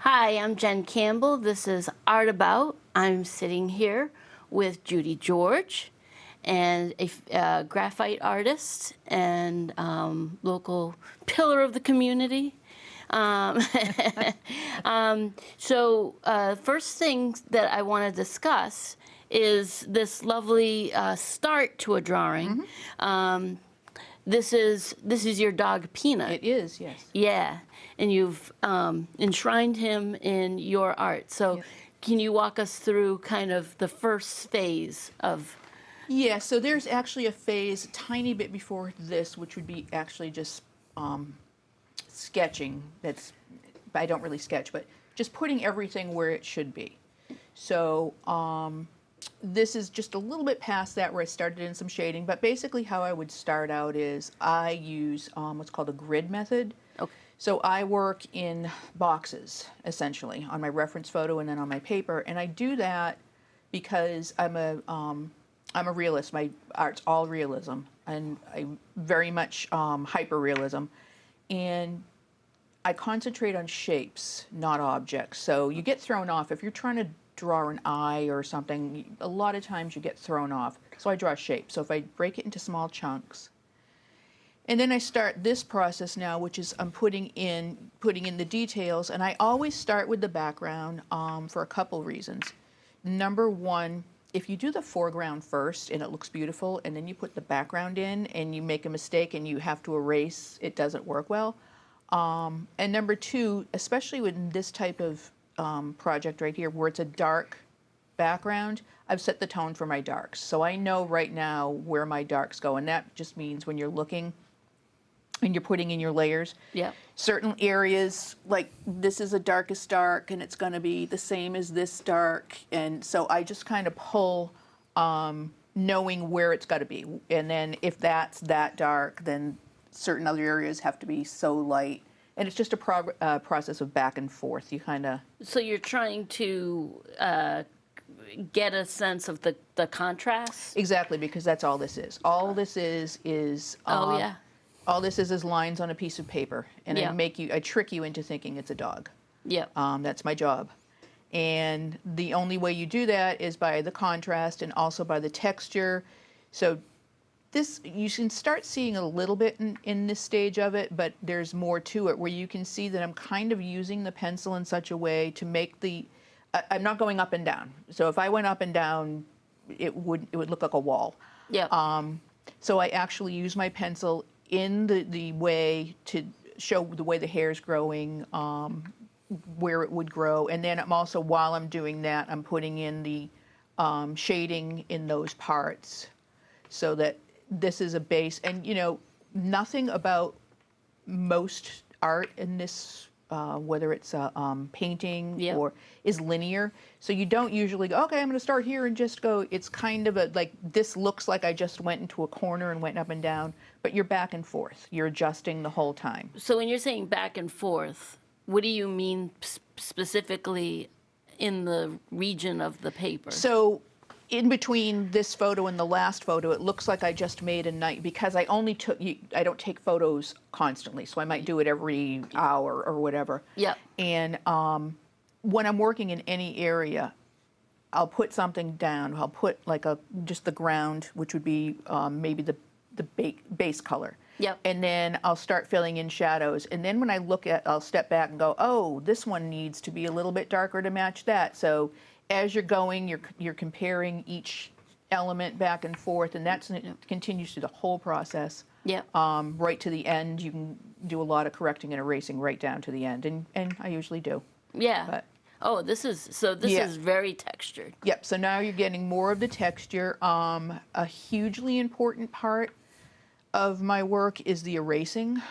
Hi, I'm Jen Campbell. This is Art About. I'm sitting here with Judi Jorge, and a graphite artist and local pillar of the community. Um, First thing that I want to discuss is this lovely start to a drawing. This is your dog Peanut. It is, yes. Yeah, and you've enshrined him in your art. So, Yep. Can you walk us through kind of the first phase of? Yeah, so there's actually a phase a tiny bit before this, which would be actually just sketching. I don't really sketch, but just putting everything where it should be. So this is just a little bit past that, where I started in some shading, but basically how I would start out is I use what's called a grid method. Okay. So I work in boxes, essentially, on my reference photo and then on my paper, and I do that because I'm a realist. My art's all realism, and I very much hyper-realism, and I concentrate on shapes, not objects. So you get thrown off if you're trying to draw an eye or something. A lot of times you get thrown off. So I draw shapes. So if I break it into small chunks, and then I start this process now, which is I'm putting in the details, and I always start with the background for a couple reasons. Number one, if you do the foreground first and it looks beautiful, and then you put the background in and you make a mistake and you have to erase, it doesn't work well. And number two, especially with this type of project right here, where it's a dark background, I've set the tone for my darks. So I know right now where my darks go, and that just means when you're looking and you're putting in your layers, Yeah. certain areas, like this is a darkest dark, and it's going to be the same as this dark, and so I just kind of pull knowing where it's got to be. And then if that's that dark, then certain other areas have to be so light. And it's just a process of back and forth. You kind of... So you're trying to get a sense of the contrast? Exactly, because that's all this is. All this is Oh, yeah. all this is lines on a piece of paper. And Yeah. I trick you into thinking it's a dog. Yeah. That's my job. And the only way you do that is by the contrast and also by the texture. So this, you can start seeing a little bit in this stage of it, but there's more to it, where you can see that I'm kind of using the pencil in such a way to make I'm not going up and down. So if I went up and down, it would look like a wall. Yeah. So I actually use my pencil in the way to show the way the hair is growing, where it would grow. And then I'm also, while I'm doing that, I'm putting in the shading in those parts, so that this is a base. And nothing about most art in this, whether it's painting Yeah. or is linear. So you don't usually go, okay, I'm going to start here and just go. It's kind of like, this looks like I just went into a corner and went up and down, but you're back and forth. You're adjusting the whole time. So when you're saying back and forth, what do you mean specifically in the region of the paper? So in between this photo and the last photo, it looks like I just made a night, because I don't take photos constantly, so I might do it every hour or whatever. Yeah. And when I'm working in any area, I'll put something down. I'll put like just the ground, which would be maybe the base color. Yep. And then I'll start filling in shadows. And then when I'll step back and go, oh, this one needs to be a little bit darker to match that. So as you're going, you're comparing each element back and forth, and it continues through the whole process. Yeah. Right to the end, you can do a lot of correcting and erasing right down to the end, and I usually do. Yeah. But, oh, this is very textured. Yep. So now you're getting more of the texture. A hugely important part of my work is the erasing.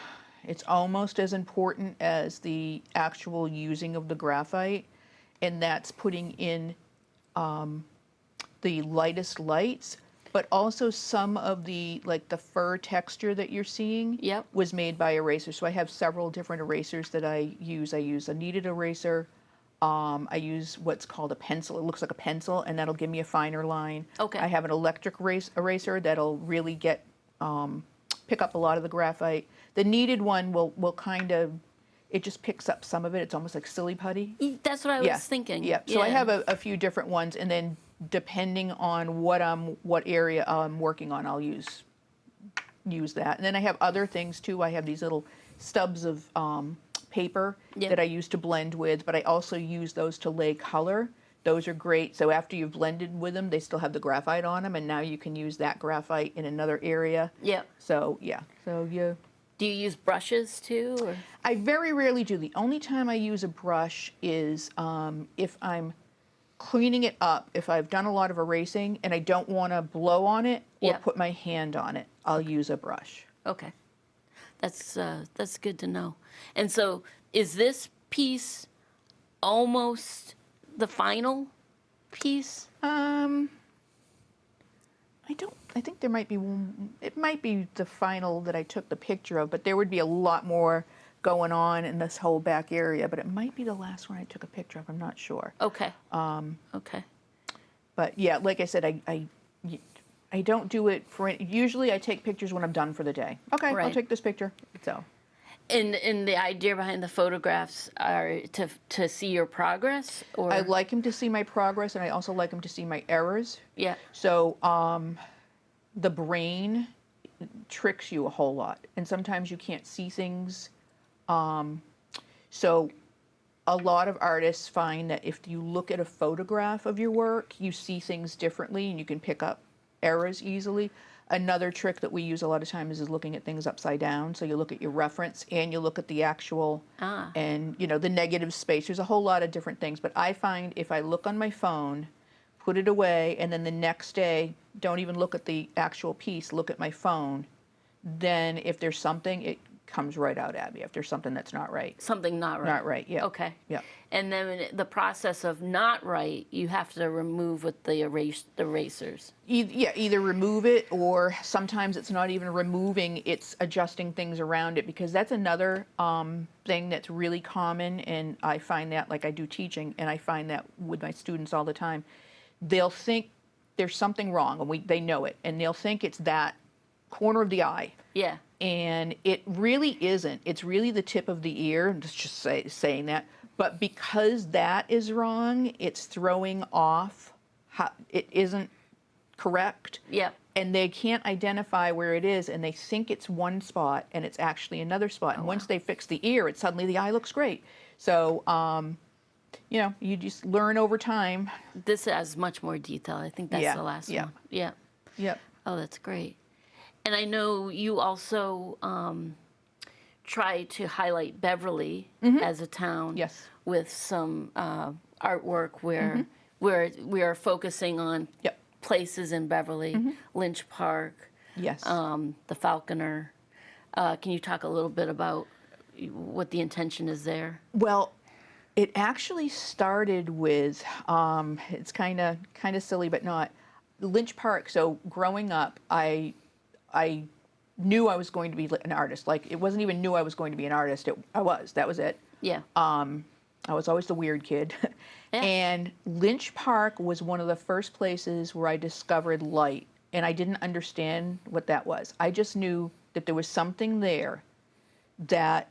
It's almost as important as the actual using of the graphite, and that's putting in the lightest lights, but also some of the fur texture that you're seeing. Yep. Was made by erasers. So I have several different erasers that I use. I use a kneaded eraser. I use what's called a pencil. It looks like a pencil, and that'll give me a finer line. Okay. I have an electric eraser that'll really pick up a lot of the graphite. The kneaded one will kind of it just picks up some of it. It's almost like silly putty. That's what I was thinking. Yeah. So I have a few different ones, and then depending on what area I'm working on, I'll use that. And then I have other things too. I have these little stubs of paper that I use to blend with, but I also use those to lay color. Those are great. So after you've blended with them, they still have the graphite on them, and now you can use that graphite in another area. Yeah. So yeah. So yeah. Do you use brushes too? Or? I very rarely do. The only time I use a brush is if I'm cleaning it up. If I've done a lot of erasing and I don't want to blow on it or put my hand on it, I'll use a brush. Okay. That's good to know. And so is this piece almost the final piece? I think there might be one, it might be the final that I took the picture of, but there would be a lot more going on in this whole back area, but it might be the last one I took a picture of. I'm not sure. Okay. Okay. But yeah, like I said, I don't do it for, usually I take pictures when I'm done for the day. Okay, Right. I'll take this picture. So. And the idea behind the photographs are to see your progress, or I like him to see my progress, and I also like him to see my errors. yeah. So the brain tricks you a whole lot, and sometimes you can't see things. So a lot of artists find that if you look at a photograph of your work, you see things differently, and you can pick up errors easily. Another trick that we use a lot of times is looking at things upside down. So you look at your reference and you look at the actual and the negative space. There's a whole lot of different things. But I find if I look on my phone, put it away, and then the next day don't even look at the actual piece, look at my phone, then if there's something, it comes right out at me if there's something that's not right. Something not right. Not right, yeah. Okay. Yeah. And then the process of not right, you have to remove with the erasers. Either remove it, or sometimes it's not even removing, it's adjusting things around it, because that's another thing that's really common, and I find that, like I do teaching, and I find that with my students all the time. They'll think there's something wrong, and they know it, and they'll think it's that corner of the eye. Yeah. And it really isn't. It's really the tip of the ear, just saying that. But because that is wrong, it's throwing off how it isn't correct. Yeah. And they can't identify where it is, and they think it's one spot, and it's actually another spot. And once they fix the ear, suddenly the eye looks great. So, you just learn over time. This has much more detail. I think that's the last one. Yeah. Yep. Oh, that's great. And I know you also try to highlight Beverly as a town with some artwork where we are focusing on places in Beverly, Lynch Park, the Falconer. Can you talk a little bit about what the intention is there? Well, it actually started with, it's kind of silly, but not, Lynch Park. So growing up, I knew I was going to be an artist. Like, it wasn't even knew I was going to be an artist. That was it. Yeah. I was always the weird kid. Yeah. And Lynch Park was one of the first places where I discovered light. And I didn't understand what that was. I just knew that there was something there that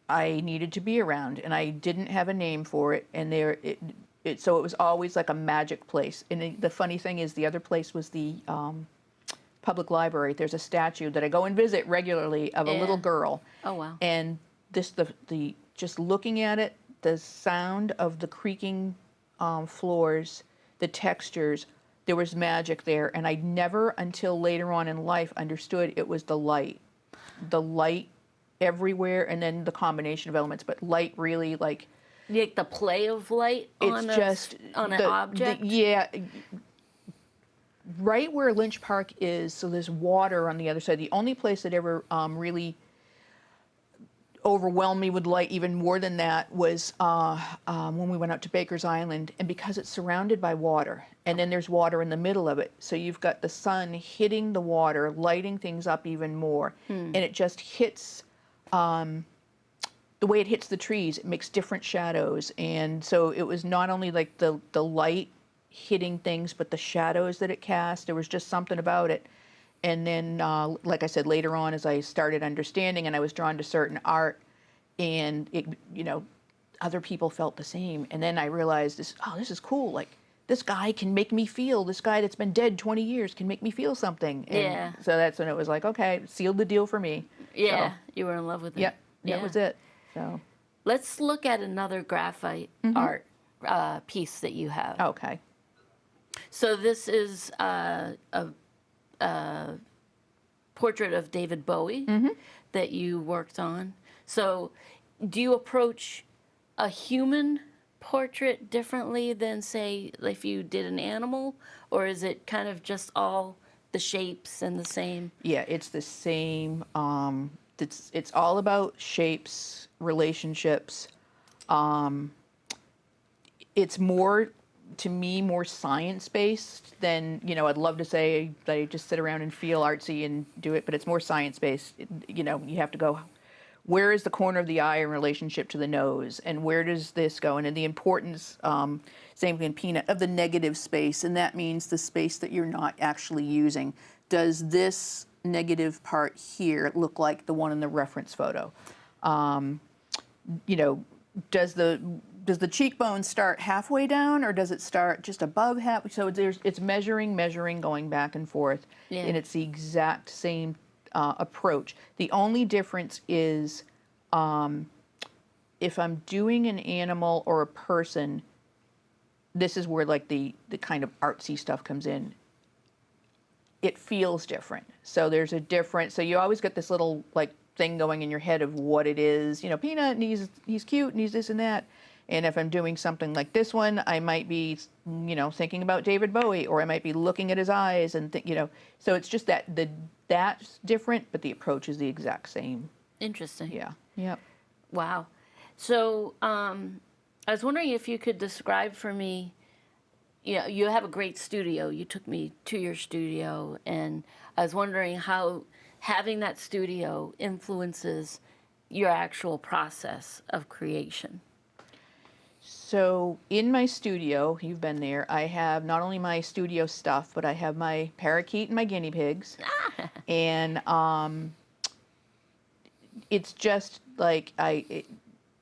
I needed to be around. And I didn't have a name for it. And so it was always like a magic place. And the funny thing is, the other place was the public library. There's a statue that I go and visit regularly of a little girl. Oh, wow. And the just looking at it, the sound of the creaking floors, the textures, there was magic there. And I never, until later on in life, understood it was the light. The light everywhere, and then the combination of elements. But light really, like the play of light on an object? Right where Lynch Park is, so there's water on the other side. The only place that ever really overwhelmed me with light, even more than that, was when we went out to Baker's Island. And because it's surrounded by water, and then there's water in the middle of it, so you've got the sun hitting the water, lighting things up even more. And it just hits, the way it hits the trees, it makes different shadows. And so it was not only like the light hitting things, but the shadows that it cast, there was just something about it. And then, like I said, later on, as I started understanding and I was drawn to certain art, and it, other people felt the same. And then I realized this is cool. Like, this guy can make me feel, this guy that's been dead 20 years can make me feel something. And Yeah. so that's when it was like, okay, sealed the deal for me. Yeah, So, you were in love with it. yep, Yeah. that was it. So, Let's look at another graphite art piece that you have. okay. So this is a portrait of David Bowie that you worked on. So do you approach a human portrait differently than, say, if you did an animal, or is it kind of just all the shapes and the same? Yeah, it's the same. It's all about shapes, relationships. It's more, to me, more science-based than, I'd love to say that I just sit around and feel artsy and do it, but it's more science-based. You have to go, where is the corner of the eye in relationship to the nose, and where does this go? And then the importance, same thing in Peanut, of the negative space, and that means the space that you're not actually using. Does this negative part here look like the one in the reference photo? Does the cheekbone start halfway down, or does it start just above half? So it's measuring, going back and forth, Yeah. and it's the exact same approach. The only difference is if I'm doing an animal or a person, this is where like the kind of artsy stuff comes in. It feels different. So there's a difference. So you always get this little like thing going in your head of what it is. Peanut, and he's cute, and he's this and that. And if I'm doing something like this one, I might be, thinking about David Bowie, or I might be looking at his eyes and So it's just that's different, but the approach is the exact same. Interesting. Yeah. Yep. Wow. So I was wondering if you could describe for me, you have a great studio. You took me to your studio, and I was wondering how having that studio influences your actual process of creation. So in my studio, you've been there, I have not only my studio stuff, but I have my parakeet and my guinea pigs. And it's just like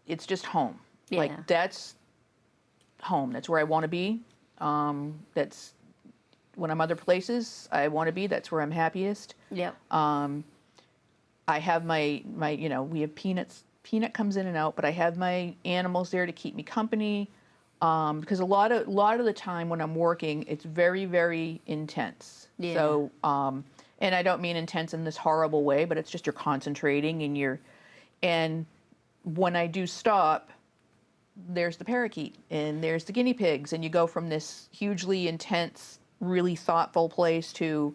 it's just home. Yeah. Like, that's home. That's where I want to be. That's when I'm other places I want to be. That's where I'm happiest. Yep. I have my we have Peanuts. Peanut comes in and out, but I have my animals there to keep me company. Because a lot of the time when I'm working, it's very, very intense. Yeah. So, and I don't mean intense in this horrible way, but it's just you're concentrating and when I do stop, there's the parakeet and there's the guinea pigs, and you go from this hugely intense, really thoughtful place to,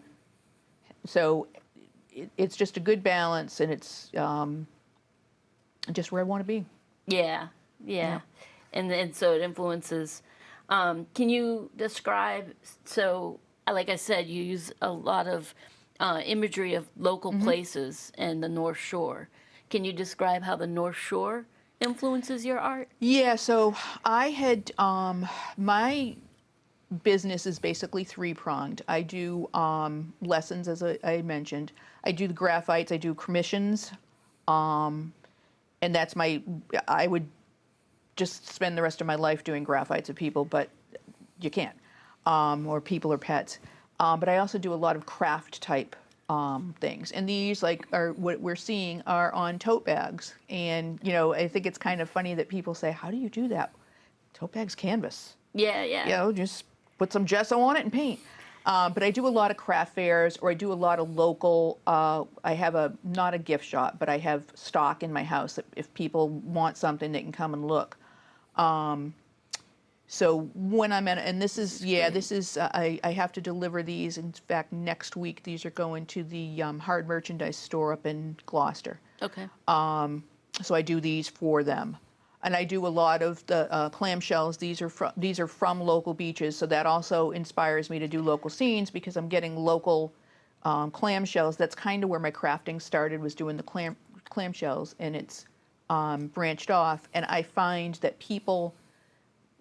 so it's just a good balance, and it's just where I want to be. Yeah. And so it influences. Can you describe, so like I said, you use a lot of imagery of local places and the North Shore. Can you describe how the North Shore influences your art? Yeah, so I had, my business is basically three-pronged. I do lessons, as I mentioned. I do the graphites, I do commissions, and that's I would just spend the rest of my life doing graphites of people, but you can't, or people or pets. But I also do a lot of craft type things. And these are what we're seeing are on tote bags. And, I think it's kind of funny that people say, how do you do that? Tote bag's canvas. Yeah. Just put some gesso on it and paint. But I do a lot of craft fairs, or I do a lot of local, I have not a gift shop, but I have stock in my house that if people want something, they can come and look. So when I'm at, and this is, I have to deliver these. In fact, next week, these are going to the hard merchandise store up in Gloucester. Okay. So I do these for them. And I do a lot of the clamshells. These are from local beaches, so that also inspires me to do local scenes, because I'm getting local clamshells. That's kind of where my crafting started, was doing the clamshells, and it's branched off. And I find that people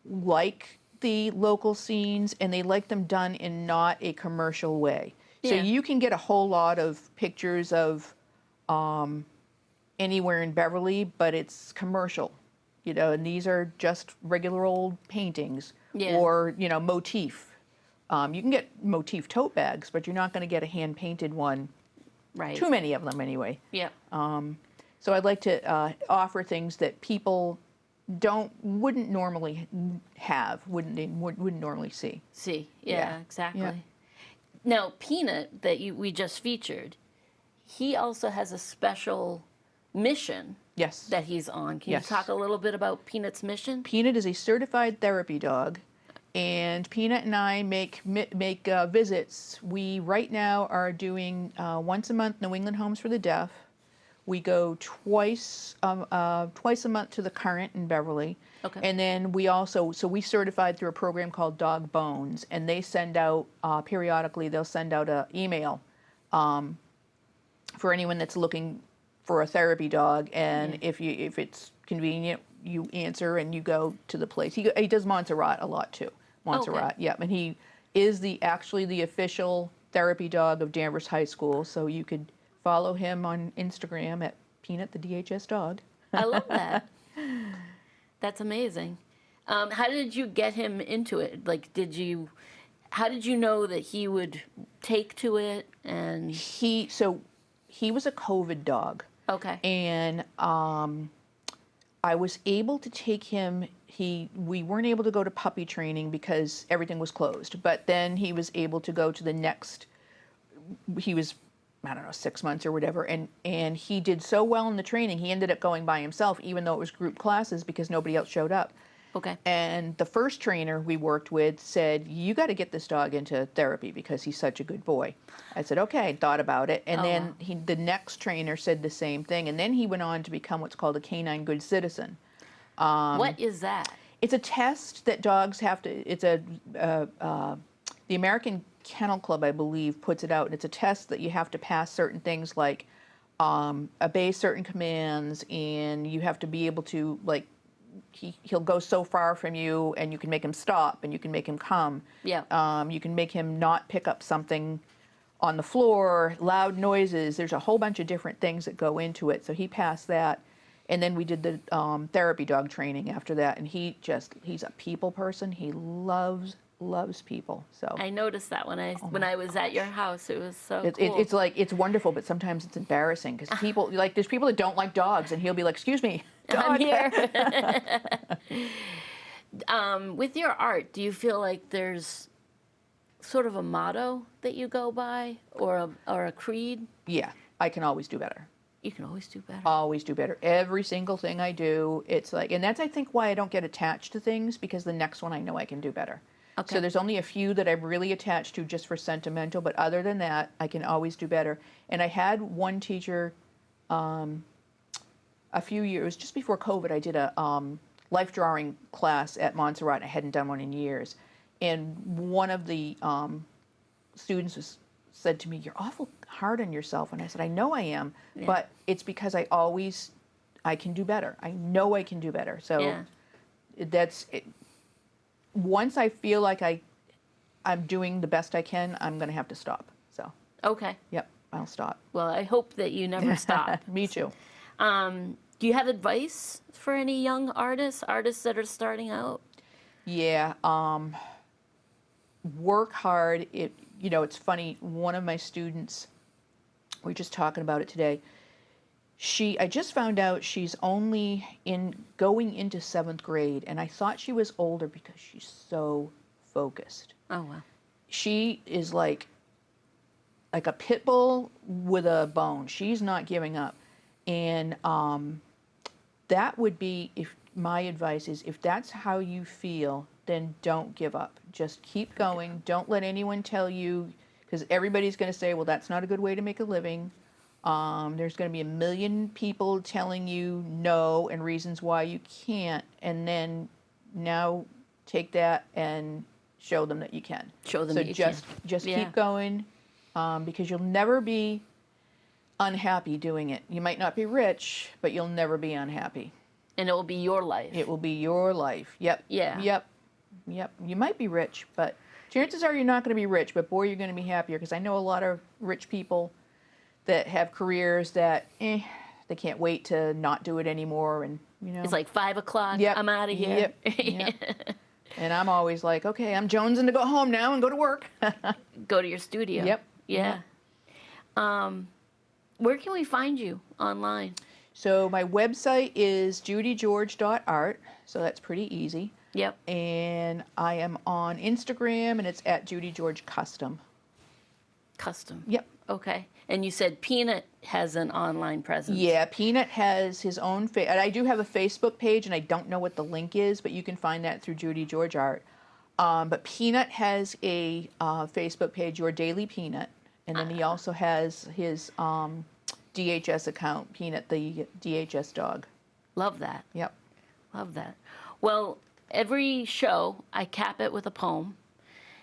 like the local scenes, and they like them done in not a commercial way. So Yeah. you can get a whole lot of pictures of anywhere in Beverly, but it's commercial, you know, and these are just regular old paintings Yeah. or, you know, motif. You can get motif tote bags, but you're not going to get a hand-painted one. Right. Too many of them anyway. Yep. So I'd like to offer things that people wouldn't normally have, wouldn't normally see. See. Yeah. Yeah, exactly. Yeah. Now, Peanut, that we just featured, he also has a special mission Yes. that he's on. Can Yes. you talk a little bit about Peanut's mission? Peanut is a certified therapy dog, and Peanut and I make visits. We right now are doing once a month New England Homes for the Deaf. We go twice a month to the Current in Beverly. Okay. And then we certified through a program called Dog Bones, and they send out periodically. They'll send out an email for anyone that's looking for a therapy dog, and if it's convenient, you answer and you go to the place. He does Montserrat a lot too. Montserrat, Okay. yeah, and he is actually the official therapy dog of Danvers High School. So you could follow him on Instagram at Peanut the DHS dog. I love that. That's amazing. How did you get him into it? Like, how did you know that he would take to it? And He was a COVID dog. okay. And I was able to take him. We weren't able to go to puppy training because everything was closed. But then he was able to go to the next. He was, I don't know, 6 months or whatever, and he did so well in the training. He ended up going by himself, even though it was group classes, because nobody else showed up. Okay. And the first trainer we worked with said, "You got to get this dog into therapy because he's such a good boy." I said, "Okay," thought about it. And then the next trainer said the same thing. And then he went on to become what's called a canine good citizen. What is that? It's a test that dogs have to, the American Kennel Club, I believe, puts it out. And it's a test that you have to pass certain things like obey certain commands, and you have to be able to, like, he'll go so far from you, and you can make him stop, and you can make him come. Yeah. You can make him not pick up something on the floor, loud noises. There's a whole bunch of different things that go into it. So he passed that. And then we did the therapy dog training after that. And he's a people person. He loves people. So I noticed that when I was at your house. It was so cool. it's like, it's wonderful, but sometimes it's embarrassing because people, like, there's people that don't like dogs, and he'll be like, "Excuse me, dog." I'm here. With your art, do you feel like there's sort of a motto that you go by, or a creed? Yeah, I can always do better. You can always do better. Always do better. Every single thing I do, it's like, and that's, I think, why I don't get attached to things, because the next one I know I can do better. Okay. So there's only a few that I'm really attached to just for sentimental, but other than that, I can always do better. And I had one teacher a few years, just before COVID, I did a life drawing class at Montserrat. I hadn't done one in years. And one of the students said to me, "You're awful hard on yourself." And I said, "I know I am, but it's because I can do better. I know I can do better." So that's it. Once I feel like I'm doing the best I can, I'm going to have to stop. So, Okay. yep, I'll stop. Well, I hope that you never stop. Me too. Do you have advice for any young artists that are starting out? Yeah, work hard. It's funny. One of my students, we were just talking about it today. I just found out she's only going into 7th grade, and I thought she was older because she's so focused. Oh, wow. She is like a pit bull with a bone. She's not giving up. And that would be, if my advice is, if that's how you feel, then don't give up. Just keep going. Don't let anyone tell you, because everybody's going to say, "Well, that's not a good way to make a living." There's going to be a million people telling you no and reasons why you can't, and then now take that and show them that you can. Show them so that you can. just Yeah. keep going, because you'll never be unhappy doing it. You might not be rich, but you'll never be unhappy. And it will be your life. It will be your life. Yep. Yeah. Yep. You might be rich, but chances are you're not going to be rich, but boy, you're going to be happier, because I know a lot of rich people that have careers that they can't wait to not do it anymore, and It's like 5 o'clock. Yep. I'm out of here. Yep. And I'm always like, okay, I'm jonesing to go home now and go to work. Go to your studio. Yep. Yeah. Where can we find you online? So my website is JudiJorge.art, so that's pretty easy. Yep. And I am on Instagram, and it's at Judi Jorge Custom. Custom. Yep. Okay. And you said Peanut has an online presence. Yeah, Peanut has his own and I do have a Facebook page, and I don't know what the link is, but you can find that through Judi Jorge Art. But Peanut has a Facebook page, Your Daily Peanut, and then he also has his DHS account, Peanut the DHS dog. Love that. Yep. Love that. Well, every show I cap it with a poem,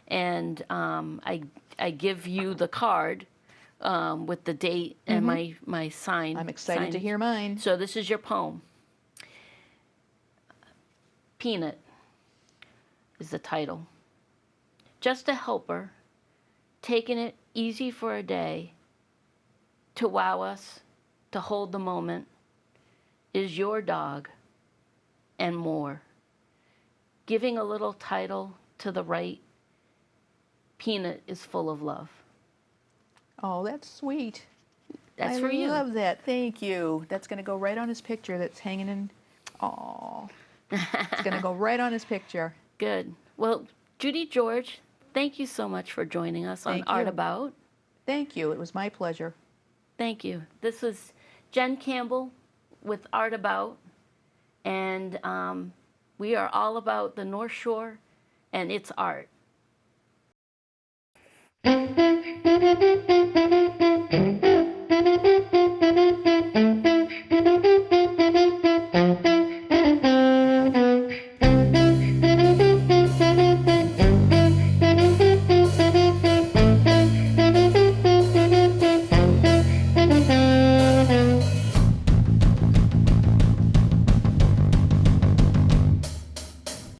and I give you the card with the date and my sign. I'm excited to hear mine. So this is your poem. Peanut is the title. Just a helper, taking it easy for a day, to wow us, to hold the moment, is your dog and more. Giving a little title to the right, Peanut is full of love. Oh, that's sweet. That's for you. I love that. Thank you. That's going to go right on his picture that's hanging in. Oh, it's going to go right on his picture. Good. Well, Judi Jorge, thank you so much for joining us on Thank you. ArtAbout. Thank you. It was my pleasure. Thank you. This was Jen Campbell with ArtAbout, and we are all about the North Shore and its art.